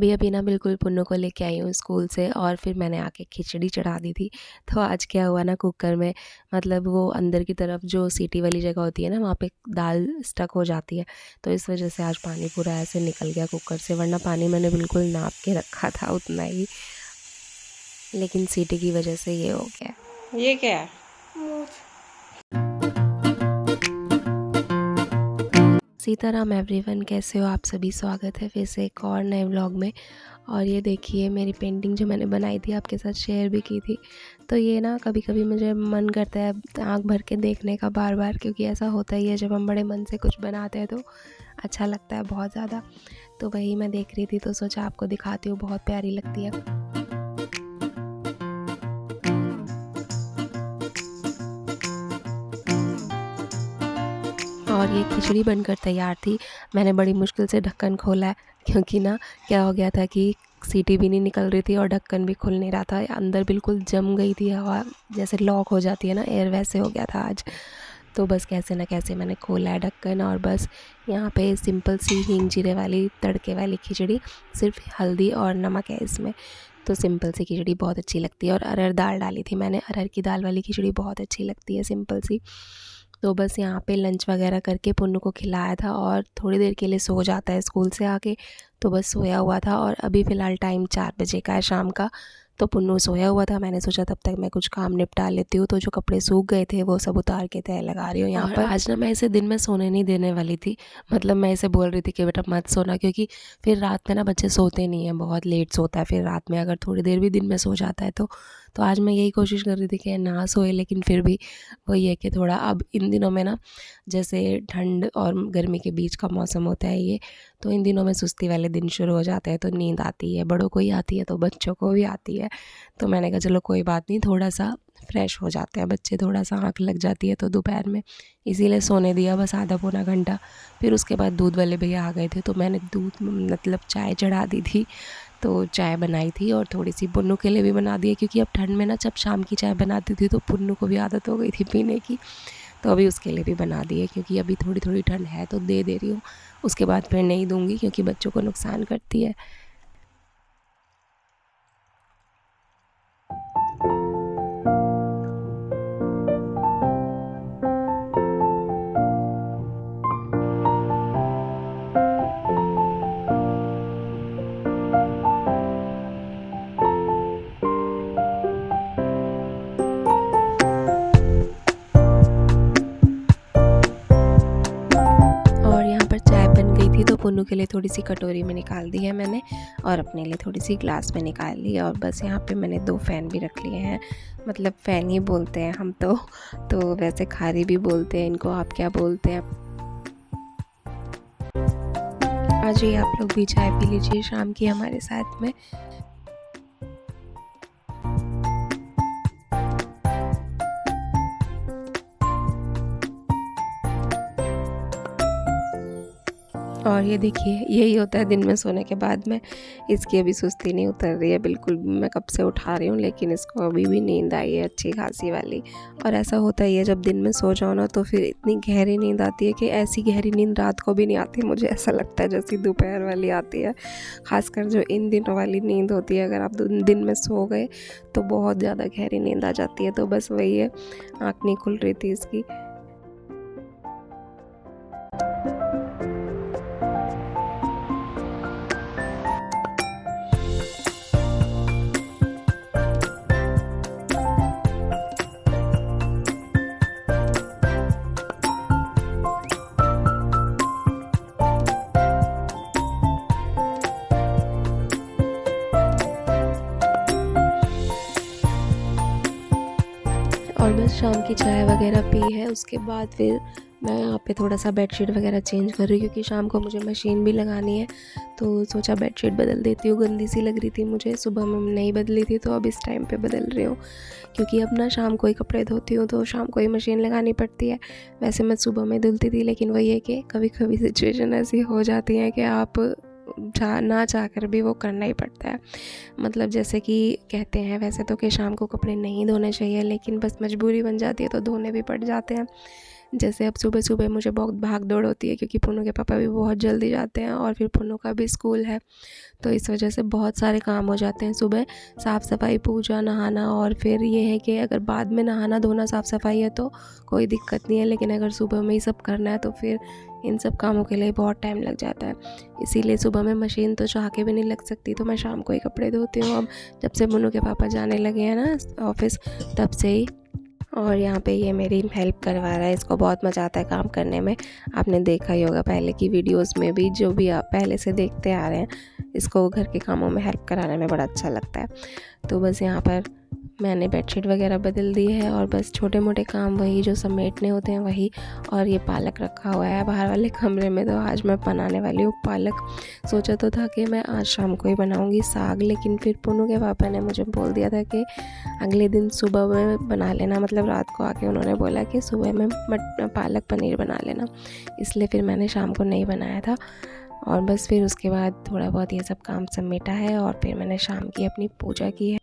अभी अभी ना बिल्कुल पुन्नू को लेके आई हूँ स्कूल से और फिर मैंने आके खिचड़ी चढ़ा दी थी। तो आज क्या हुआ ना, कुकर में मतलब वो अंदर की तरफ जो सीटी वाली जगह होती है ना, वहाँ पे दाल स्टक हो जाती है। तो इस वजह से आज पानी पूरा ऐसे निकल गया कुकर से, वरना पानी मैंने बिल्कुल नाप के रखा था उतना ही, लेकिन सीटी की वजह से ये हो गया। ये क्या है? सीताराम एवरीवन, कैसे हो आप सभी। स्वागत है फिर से एक और नए व्लॉग में। और ये देखिए मेरी पेंटिंग जो मैंने बनाई थी, आपके साथ शेयर भी की थी। तो ये ना कभी कभी मुझे मन करता है आँख भर के देखने का बार बार, क्योंकि ऐसा होता ही है जब हम बड़े मन से कुछ बनाते हैं तो अच्छा लगता है बहुत ज़्यादा। तो वही मैं देख रही थी तो सोचा आपको दिखाती हूँ, बहुत प्यारी लगती है। और ये खिचड़ी बनकर तैयार थी। मैंने बड़ी मुश्किल से ढक्कन खोला है, क्योंकि ना क्या हो गया था कि सीटी भी नहीं निकल रही थी और ढक्कन भी खुल नहीं रहा था। अंदर बिल्कुल जम गई थी हवा, जैसे लॉक हो जाती है ना एयर, वैसे हो गया था आज। तो बस कैसे ना कैसे मैंने खोला है ढक्कन, और बस यहाँ पे सिंपल सी हींग जीरे वाली तड़के वाली खिचड़ी, सिर्फ हल्दी और नमक है इसमें। तो सिंपल सी खिचड़ी बहुत अच्छी लगती है। और अरहर दाल डाली थी मैंने, अरहर की दाल वाली खिचड़ी बहुत अच्छी लगती है सिंपल सी। तो बस यहाँ पे लंच वगैरह करके पुन्नू को खिलाया था, और थोड़ी देर के लिए सो जाता है स्कूल से आके, तो बस सोया हुआ था। और अभी फ़िलहाल टाइम 4 बजे का है शाम का। तो पुन्नू सोया हुआ था, मैंने सोचा तब तक मैं कुछ काम निपटा लेती हूँ। तो जो कपड़े सूख गए थे वो सब उतार के तय लगा रही हूँ यहाँ पर। आज ना मैं इसे दिन में सोने नहीं देने वाली थी, मतलब मैं इसे बोल रही थी कि बेटा मत सोना, क्योंकि फिर रात में ना बच्चे सोते नहीं हैं, बहुत लेट सोता है फिर रात में, अगर थोड़ी देर भी दिन में सो जाता है तो आज मैं यही कोशिश कर रही थी कि ना सोए, लेकिन फिर भी वही है कि थोड़ा अब इन दिनों में ना, जैसे ठंड और गर्मी के बीच का मौसम होता है ये, तो इन दिनों में सुस्ती वाले दिन शुरू हो जाते हैं, तो नींद आती है, बड़ों को ही आती है तो बच्चों को भी आती है। तो मैंने कहा चलो कोई बात नहीं, थोड़ा सा फ्रेश हो जाते हैं बच्चे, थोड़ा सा आँख लग जाती है तो दोपहर में, इसीलिए सोने दिया बस आधा पौना घंटा। फिर उसके बाद दूध वाले भैया आ गए थे, तो मैंने दूध मतलब चाय चढ़ा दी थी। तो चाय बनाई थी और थोड़ी सी पुन्नू के लिए भी बना दी है, क्योंकि अब ठंड में ना जब शाम की चाय बनाती थी तो पुन्नू को भी आदत हो गई थी पीने की। तो अभी उसके लिए भी बना दी है, क्योंकि अभी थोड़ी थोड़ी ठंड है तो दे रही हूँ। उसके बाद फिर नहीं दूँगी, क्योंकि बच्चों को नुकसान करती है। और यहाँ पर चाय बन गई थी, तो पुन्नू के लिए थोड़ी सी कटोरी में निकाल दी है मैंने, और अपने लिए थोड़ी सी ग्लास में निकाल ली। और बस यहाँ पे मैंने 2 फ़ैन भी रख लिए हैं, मतलब फ़ैन ही बोलते हैं हम तो वैसे खारी भी बोलते हैं इनको, आप क्या बोलते हैं। आज ही आप लोग भी चाय पी लीजिए शाम की हमारे साथ में। और ये देखिए यही होता है दिन में सोने के बाद में, इसकी अभी सुस्ती नहीं उतर रही है बिल्कुल भी। मैं कब से उठा रही हूँ, लेकिन इसको अभी भी नींद आई है अच्छी खासी वाली। और ऐसा होता ही है जब दिन में सो जाओ ना, तो फिर इतनी गहरी नींद आती है कि ऐसी गहरी नींद रात को भी नहीं आती। मुझे ऐसा लगता है जैसी दोपहर वाली आती है, खासकर जो इन दिनों वाली नींद होती है। अगर आप दिन में सो गए तो बहुत ज़्यादा गहरी नींद आ जाती है। तो बस वही है, आँख नहीं खुल रही थी इसकी। और बस शाम की चाय वगैरह पी है, उसके बाद फिर मैं यहाँ पे थोड़ा सा बेडशीट वगैरह चेंज कर रही हूँ, क्योंकि शाम को मुझे मशीन भी लगानी है। तो सोचा बेडशीट बदल देती हूँ, गंदी सी लग रही थी मुझे, सुबह में नहीं बदली थी तो अब इस टाइम पे बदल रही हूँ, क्योंकि अब ना शाम को ही कपड़े धोती हूँ तो शाम को ही मशीन लगानी पड़ती है। वैसे मैं सुबह में धुलती थी, लेकिन वही है कि कभी कभी सिचुएशन ऐसी हो जाती है कि आप ना चाह कर भी वो करना ही पड़ता है। मतलब जैसे कि कहते हैं वैसे तो कि शाम को कपड़े नहीं धोने चाहिए, लेकिन बस मजबूरी बन जाती है तो धोने भी पड़ जाते हैं। जैसे अब सुबह-सुबह मुझे बहुत भाग-दौड़ होती है क्योंकि पुन्नू के पापा भी बहुत जल्दी जाते हैं और फिर पुन्नू का भी स्कूल है, तो इस वजह से बहुत सारे काम हो जाते हैं सुबह। साफ़-सफ़ाई, पूजा, नहाना और फिर ये है कि अगर बाद में नहाना-धोना, साफ़-सफ़ाई है तो कोई दिक्कत नहीं है, लेकिन अगर सुबह में ही सब करना है तो फिर इन सब कामों के लिए बहुत टाइम लग जाता है। इसीलिए सुबह में मशीन तो चाह के भी नहीं लग सकती, तो मैं शाम को ही कपड़े धोती हूँ अब, जब से पुन्नू के पापा जाने लगे हैं ना ऑफ़िस, तब से ही। और यहाँ पे ये मेरी हेल्प करवा रहा है, इसको बहुत मज़ा आता है काम करने में। आपने देखा ही होगा पहले की वीडियोस में भी, जो भी आप पहले से देखते आ रहे हैं, इसको घर के कामों में हेल्प कराने में बड़ा अच्छा लगता है। तो बस यहाँ पर मैंने बेडशीट वगैरह बदल दी है और बस छोटे मोटे काम वही जो समेटने होते हैं वही। और ये पालक रखा हुआ है बाहर वाले कमरे में, तो आज मैं बनाने वाली हूँ पालक। सोचा तो था कि मैं आज शाम को ही बनाऊँगी साग, लेकिन फिर पुन्नू के पापा ने मुझे बोल दिया था कि अगले दिन सुबह में बना लेना, मतलब रात को आके उन्होंने बोला कि सुबह में पालक पनीर बना लेना, इसलिए फिर मैंने शाम को नहीं बनाया था। और बस फिर उसके बाद थोड़ा बहुत ये सब काम समेटा है और फिर मैंने शाम की अपनी पूजा की है।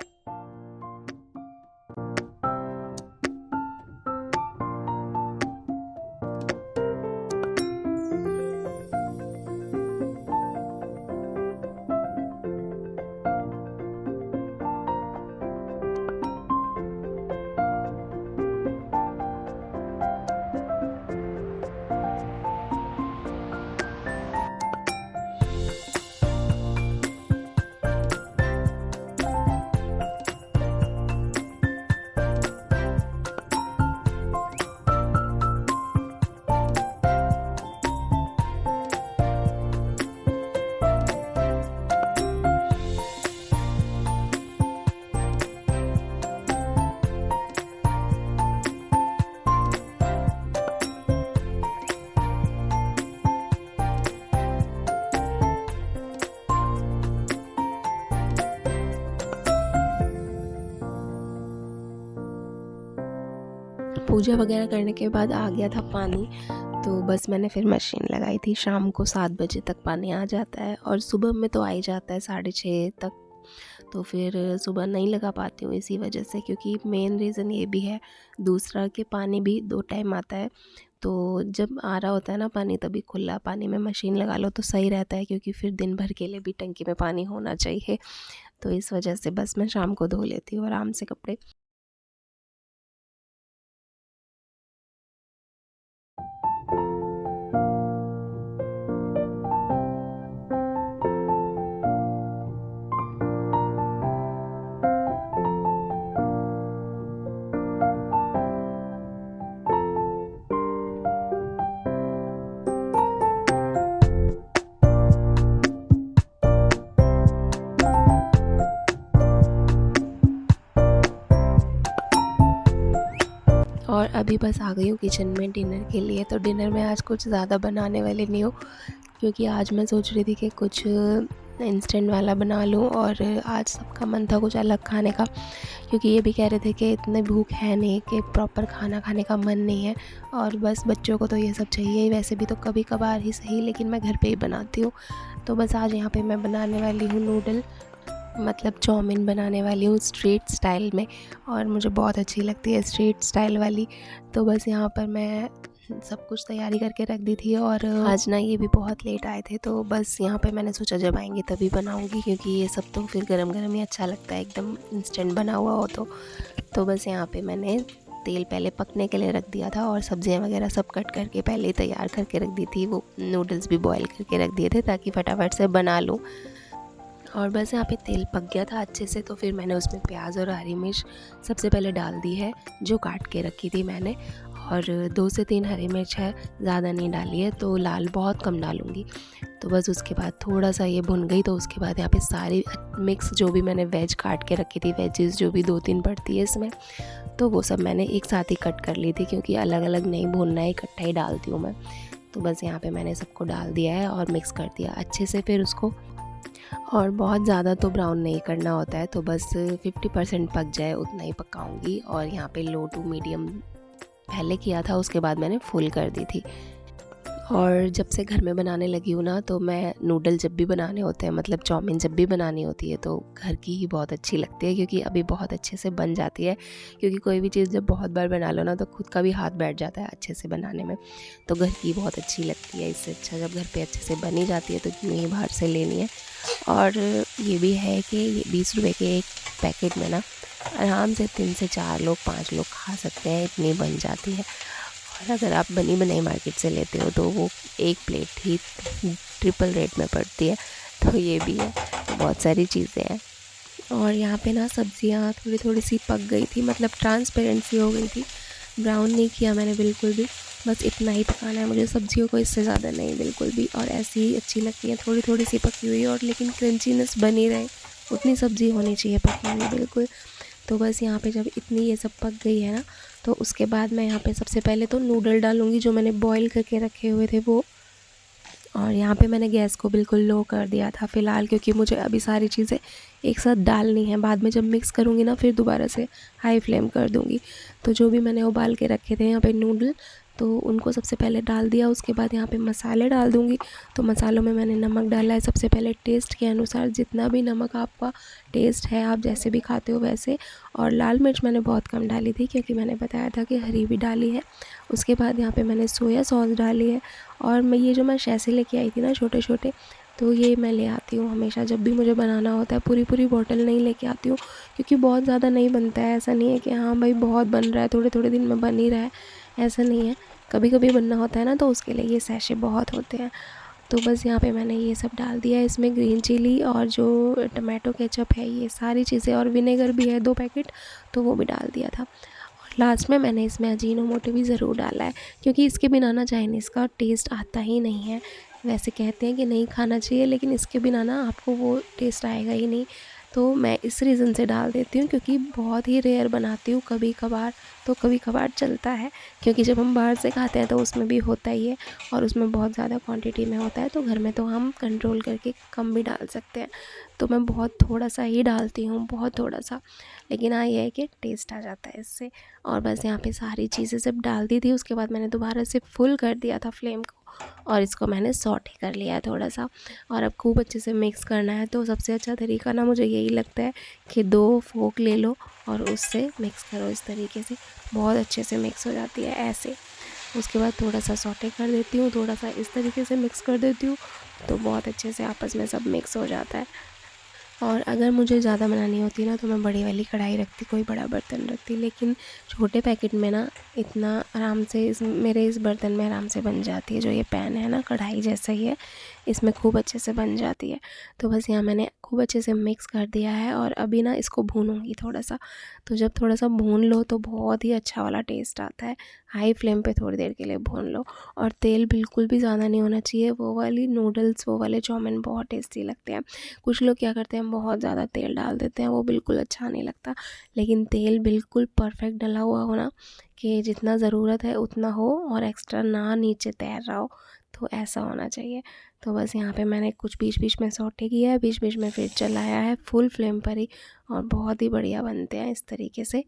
पूजा वगैरह करने के बाद आ गया था पानी, तो बस मैंने फिर मशीन लगाई थी। शाम को 7 बजे तक पानी आ जाता है और सुबह में तो आ ही जाता है 6:30 तक, तो फिर सुबह नहीं लगा पाती हूँ इसी वजह से, क्योंकि मेन रीज़न ये भी है। दूसरा कि पानी भी 2 टाइम आता है, तो जब आ रहा होता है ना पानी, तभी खुला पानी में मशीन लगा लो तो सही रहता है, क्योंकि फिर दिन भर के लिए भी टंकी में पानी होना चाहिए। तो इस वजह से बस मैं शाम को धो लेती हूँ आराम से कपड़े। और अभी बस आ गई हूँ किचन में डिनर के लिए। तो डिनर में आज कुछ ज़्यादा बनाने वाली नहीं हूँ, क्योंकि आज मैं सोच रही थी कि कुछ इंस्टेंट वाला बना लूँ, और आज सबका मन था कुछ अलग खाने का, क्योंकि ये भी कह रहे थे कि इतनी भूख है नहीं कि प्रॉपर खाना खाने का मन नहीं है, और बस बच्चों को तो ये सब चाहिए ही। वैसे भी तो कभी कभार ही सही, लेकिन मैं घर पे ही बनाती हूँ। तो बस आज यहाँ पे मैं बनाने वाली हूँ नूडल, मतलब चाउमीन बनाने वाली हूँ स्ट्रीट स्टाइल में, और मुझे बहुत अच्छी लगती है स्ट्रीट स्टाइल वाली। तो बस यहाँ पर मैं सब कुछ तैयारी करके रख दी थी, और आज ना ये भी बहुत लेट आए थे, तो बस यहाँ पे मैंने सोचा जब आएंगे तभी बनाऊँगी, क्योंकि ये सब तो फिर गरम गरम ही अच्छा लगता है, एकदम इंस्टेंट बना हुआ हो तो बस यहाँ पे मैंने तेल पहले पकने के लिए रख दिया था, और सब्जियां वगैरह सब कट करके पहले ही तैयार करके रख दी थी। वो नूडल्स भी बॉईल करके रख दिए थे ताकि फटाफट से बना लूँ। और बस यहाँ पे तेल पक गया था अच्छे से, तो फिर मैंने उसमें प्याज और हरी मिर्च सबसे पहले डाल दी है, जो काट के रखी थी मैंने, और 2 से 3 हरी मिर्च है, ज़्यादा नहीं डाली है, तो लाल बहुत कम डालूँगी। तो बस उसके बाद थोड़ा सा ये भुन गई, तो उसके बाद यहाँ पे सारी मिक्स जो भी मैंने वेज काट के रखी थी, वेजेस जो भी 2-3 पड़ती है इसमें, तो वो सब मैंने एक साथ ही कट कर ली थी, क्योंकि अलग अलग नहीं भूनना है, इकट्ठा ही डालती हूँ मैं। तो बस यहाँ पे मैंने सबको डाल दिया है और मिक्स कर दिया अच्छे से फिर उसको। और बहुत ज़्यादा तो ब्राउन नहीं करना होता है, तो बस 50% पक जाए उतना ही पकाऊंगी। और यहाँ पे लो टू मीडियम पहले किया था, उसके बाद मैंने फुल कर दी थी। और जब से घर में बनाने लगी हूँ ना, तो मैं नूडल जब भी बनाने होते हैं, मतलब चाउमीन जब भी बनानी होती है, तो घर की ही बहुत अच्छी लगती है, क्योंकि अभी बहुत अच्छे से बन जाती है। क्योंकि कोई भी चीज़ जब बहुत बार बना लो ना, तो खुद का भी हाथ बैठ जाता है अच्छे से बनाने में, तो घर की बहुत अच्छी लगती है। इससे अच्छा जब घर पे अच्छे से बनी जाती है तो क्यों ही बाहर से लेनी है। और ये भी है कि ये 20 रुपये के एक पैकेट में ना आराम से 3 से 4 लोग 5 लोग खा सकते हैं, इतनी बन जाती है। और अगर आप बनी बनाई मार्केट से लेते हो तो वो एक प्लेट ही ट्रिपल रेट में पड़ती है। तो ये भी है, तो बहुत सारी चीज़ें हैं। और यहाँ पे ना सब्जियाँ थोड़ी थोड़ी सी पक गई थी, मतलब ट्रांसपेरेंसी हो गई थी। ब्राउन नहीं किया मैंने बिल्कुल भी, बस इतना ही पकाना है मुझे सब्जियों को, इससे ज़्यादा नहीं बिल्कुल भी। और ऐसी ही अच्छी लगती है थोड़ी थोड़ी सी पकी हुई, और लेकिन क्रंचीनेस बनी रहे, उतनी सब्ज़ी होनी चाहिए पकी हुई बिल्कुल। तो बस यहाँ पे जब इतनी ये सब पक गई है ना, तो उसके बाद मैं यहाँ पे सबसे पहले तो नूडल डालूँगी जो मैंने बॉईल करके रखे हुए थे वो। और यहाँ पे मैंने गैस को बिल्कुल लो कर दिया था फ़िलहाल, क्योंकि मुझे अभी सारी चीज़ें एक साथ डालनी है। बाद में जब मिक्स करूँगी ना, फिर दोबारा से हाई फ्लेम कर दूँगी। तो जो भी मैंने उबाल के रखे थे यहाँ पे नूडल, तो उनको सबसे पहले डाल दिया। उसके बाद यहाँ पे मसाले डाल दूँगी। तो मसालों में मैंने नमक डाला है सबसे पहले टेस्ट के अनुसार, जितना भी नमक आपका टेस्ट है, आप जैसे भी खाते हो वैसे। और लाल मिर्च मैंने बहुत कम डाली थी, क्योंकि मैंने बताया था कि हरी भी डाली है। उसके बाद यहाँ पे मैंने सोया सॉस डाली है। और मैं ये जो मैं सैशे लेके आई थी ना छोटे छोटे, तो ये मैं ले आती हूँ हमेशा जब भी मुझे बनाना होता है। पूरी पूरी बॉटल नहीं लेके आती हूँ, क्योंकि बहुत ज़्यादा नहीं बनता है। ऐसा नहीं है कि हाँ भाई बहुत बन रहा है, थोड़े थोड़े दिन में बन ही रहा है, ऐसा नहीं है। कभी कभी बनना होता है ना, तो उसके लिए ये सैशे बहुत होते हैं। तो बस यहाँ पे मैंने ये सब डाल दिया है। इसमें ग्रीन चिली और जो टमाटो केचप है, ये सारी चीज़ें, और विनेगर भी है 2 पैकेट, तो वो भी डाल दिया था। और लास्ट में मैंने इसमें अजीनोमोटो भी ज़रूर डाला है, क्योंकि इसके बिना ना चाइनीज़ का टेस्ट आता ही नहीं है। वैसे कहते हैं कि नहीं खाना चाहिए, लेकिन इसके बिना ना आपको वो टेस्ट आएगा ही नहीं। तो मैं इस रीज़न से डाल देती हूँ, क्योंकि बहुत ही रेयर बनाती हूँ, कभी कभार, तो कभी कभार चलता है। क्योंकि जब हम बाहर से खाते हैं तो उसमें भी होता ही है, और उसमें बहुत ज़्यादा क्वांटिटी में होता है। तो घर में तो हम कंट्रोल करके कम भी डाल सकते हैं। तो मैं बहुत थोड़ा सा ही डालती हूँ, बहुत थोड़ा सा, लेकिन हाँ ये है कि टेस्ट आ जाता है इससे। और बस यहाँ पे सारी चीज़ें सब डाल दी थी। उसके बाद मैंने दोबारा से फुल कर दिया था फ्लेम को, और इसको मैंने सॉटे कर लिया है थोड़ा सा। और अब खूब अच्छे से मिक्स करना है। तो सबसे अच्छा तरीका ना मुझे यही लगता है कि 2 फोक ले लो और उससे मिक्स करो इस तरीके से, बहुत अच्छे से मिक्स हो जाती है ऐसे। उसके बाद थोड़ा सा सॉटे कर देती हूँ, थोड़ा सा इस तरीके से मिक्स कर देती हूँ, तो बहुत अच्छे से आपस में सब मिक्स हो जाता है। और अगर मुझे ज़्यादा बनानी होती ना, तो मैं बड़ी वाली कढ़ाई रखती, कोई बड़ा बर्तन रखती। लेकिन छोटे पैकेट में ना इतना आराम से मेरे इस बर्तन में आराम से बन जाती है। जो ये पैन है ना, कढ़ाई जैसा ही है, इसमें खूब अच्छे से बन जाती है। तो बस यहाँ मैंने खूब अच्छे से मिक्स कर दिया है, और अभी ना इसको भूनूंगी थोड़ा सा। तो जब थोड़ा सा भून लो तो बहुत ही अच्छा वाला टेस्ट आता है। हाई फ्लेम पे थोड़ी देर के लिए भून लो। और तेल बिल्कुल भी ज़्यादा नहीं होना चाहिए। वो वाली नूडल्स, वो वाले चाउमीन बहुत टेस्टी लगते हैं। कुछ लोग क्या करते हैं, बहुत ज़्यादा तेल डाल देते हैं, वो बिल्कुल अच्छा नहीं लगता। लेकिन तेल बिल्कुल परफेक्ट डला हुआ हो ना, कि जितना ज़रूरत है उतना हो, और एक्स्ट्रा ना नीचे तैर रहा हो, तो ऐसा होना चाहिए। तो बस यहाँ पे मैंने कुछ बीच बीच में सौटे किया है, बीच बीच में फिर चलाया है फुल फ्लेम पर ही, और बहुत ही बढ़िया बनते हैं इस तरीके से।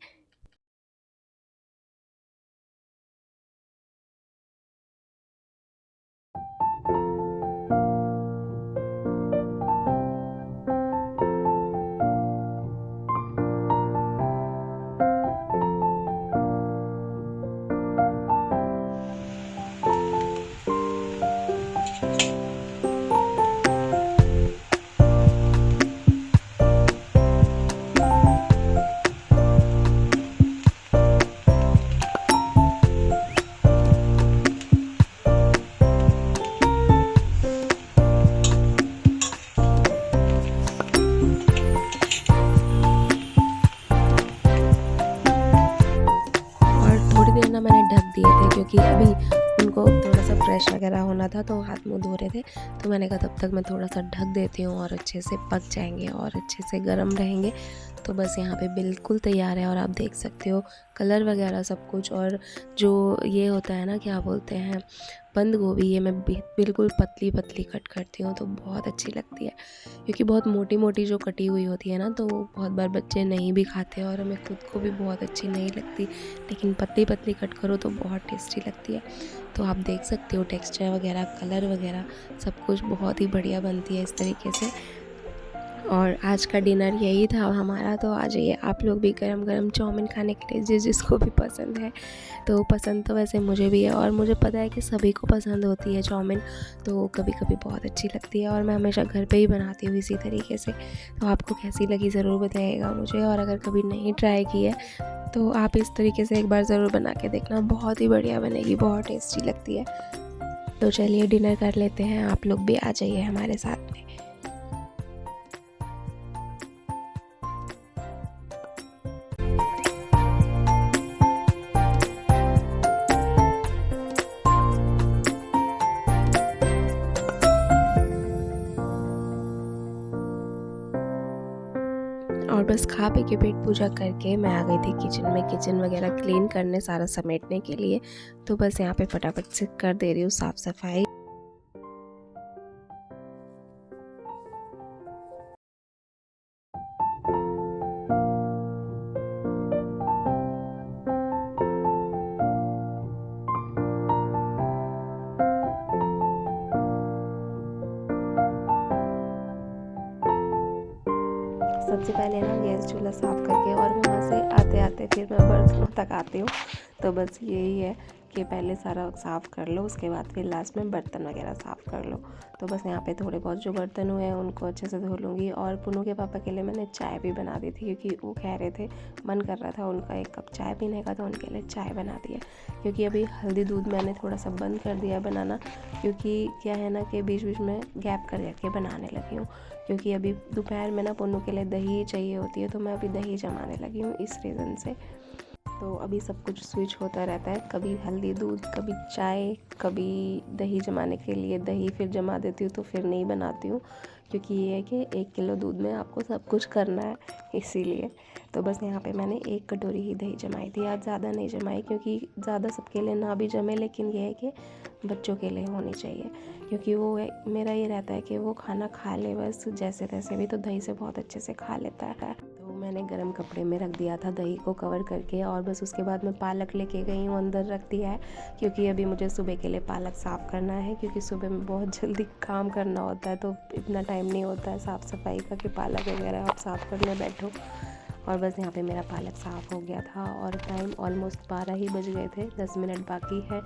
और थोड़ी देर ना मैंने ढक दिए थे, क्योंकि अभी उनको थोड़ा सा फ्रेश वगैरह होना था, तो हाथ मुँह धो रहे थे। तो मैंने कहा तब तक मैं थोड़ा सा ढक देती हूँ, और अच्छे से पक जाएंगे और अच्छे से गर्म रहेंगे। तो बस यहाँ पे बिल्कुल तैयार है और आप देख सकते हो कलर वगैरह सब कुछ। और जो ये होता है ना, क्या बोलते हैं, बंद गोभी, ये मैं बिल्कुल पतली पतली कट करती हूँ तो बहुत अच्छी लगती है, क्योंकि बहुत मोटी मोटी जो कटी हुई होती है ना तो वो बहुत बार बच्चे नहीं भी खाते और हमें खुद को भी बहुत अच्छी नहीं लगती, लेकिन पतली पतली कट करो तो बहुत टेस्टी लगती है। तो आप देख सकते हो टेक्सचर वगैरह, कलर वगैरह सब कुछ बहुत ही बढ़िया बनती है इस तरीके से। और आज का डिनर यही था हमारा। तो आ जाइए आप लोग भी गरम गरम चाउमीन खाने के लिए, जिसको भी पसंद है। तो पसंद तो वैसे मुझे भी है और मुझे पता है कि सभी को पसंद होती है चाउमीन, तो कभी कभी बहुत अच्छी लगती है और मैं हमेशा घर पे ही बनाती हूँ इसी तरीके से। तो आपको कैसी लगी ज़रूर बताइएगा मुझे, और अगर कभी नहीं ट्राई की है तो आप इस तरीके से एक बार ज़रूर बना के देखना, बहुत ही बढ़िया बनेगी, बहुत टेस्टी लगती है। तो चलिए डिनर कर लेते हैं, आप लोग भी आ जाइए हमारे साथ में। और बस खा पी के पेट पूजा करके मैं आ गई थी किचन में, किचन वगैरह क्लीन करने, सारा समेटने के लिए। तो बस यहाँ पे फटाफट से कर दे रही हूँ साफ़ सफाई। सबसे पहले ना गैस चूल्हा साफ़ करके और वहाँ से आते आते फिर मैं बर्तनों तक आती हूँ। तो बस यही है कि पहले सारा साफ़ कर लो, उसके बाद फिर लास्ट में बर्तन वगैरह साफ़ कर लो। तो बस यहाँ पे थोड़े बहुत जो बर्तन हुए हैं उनको अच्छे से धो लूँगी। और पुनू के पापा के लिए मैंने चाय भी बना दी थी, क्योंकि वो कह रहे थे, मन कर रहा था उनका 1 कप चाय पीने का, तो उनके लिए चाय बना दी है। क्योंकि अभी हल्दी दूध मैंने थोड़ा सा बंद कर दिया बनाना, क्योंकि क्या है ना कि बीच बीच में गैप कर करके बनाने लगी हूँ। क्योंकि अभी दोपहर में ना पुन्नू के लिए दही चाहिए होती है, तो मैं अभी दही जमाने लगी हूँ इस रीज़न से। तो अभी सब कुछ स्विच होता रहता है, कभी हल्दी दूध, कभी चाय, कभी दही जमाने के लिए दही फिर जमा देती हूँ, तो फिर नहीं बनाती हूँ, क्योंकि ये है कि 1 किलो दूध में आपको सब कुछ करना है, इसीलिए। तो बस यहाँ पे मैंने 1 कटोरी ही दही जमाई थी, आज ज़्यादा नहीं जमाई, क्योंकि ज़्यादा सबके लिए ना भी जमे, लेकिन ये है कि बच्चों के लिए होनी चाहिए, क्योंकि वो मेरा ये रहता है कि वो खाना खा ले बस जैसे तैसे भी, तो दही से बहुत अच्छे से खा लेता है। तो मैंने गर्म कपड़े में रख दिया था दही को कवर करके, और बस उसके बाद मैं पालक लेके गई हूँ, अंदर रख दिया है, क्योंकि अभी मुझे सुबह के लिए पालक साफ़ करना है, क्योंकि सुबह में बहुत जल्दी काम करना होता है, तो इतना टाइम नहीं होता है साफ़ सफाई का कि पालक वगैरह आप साफ़ करने बैठो। और बस यहाँ पे मेरा पालक साफ़ हो गया था और टाइम ऑलमोस्ट 12 ही बज गए थे, 10 मिनट बाकी है।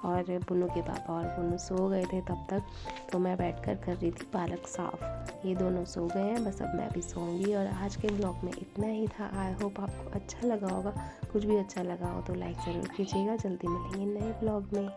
और पुन्नू के पापा और पुन्नू सो गए थे तब तक, तो मैं बैठकर कर रही थी पालक साफ़। ये दोनों सो गए हैं, बस अब मैं भी सोऊंगी। और आज के ब्लॉग में इतना ही था। आई होप आपको अच्छा लगा होगा, कुछ भी अच्छा लगा हो तो लाइक ज़रूर कीजिएगा। जल्दी मिलेंगे नए ब्लॉग में।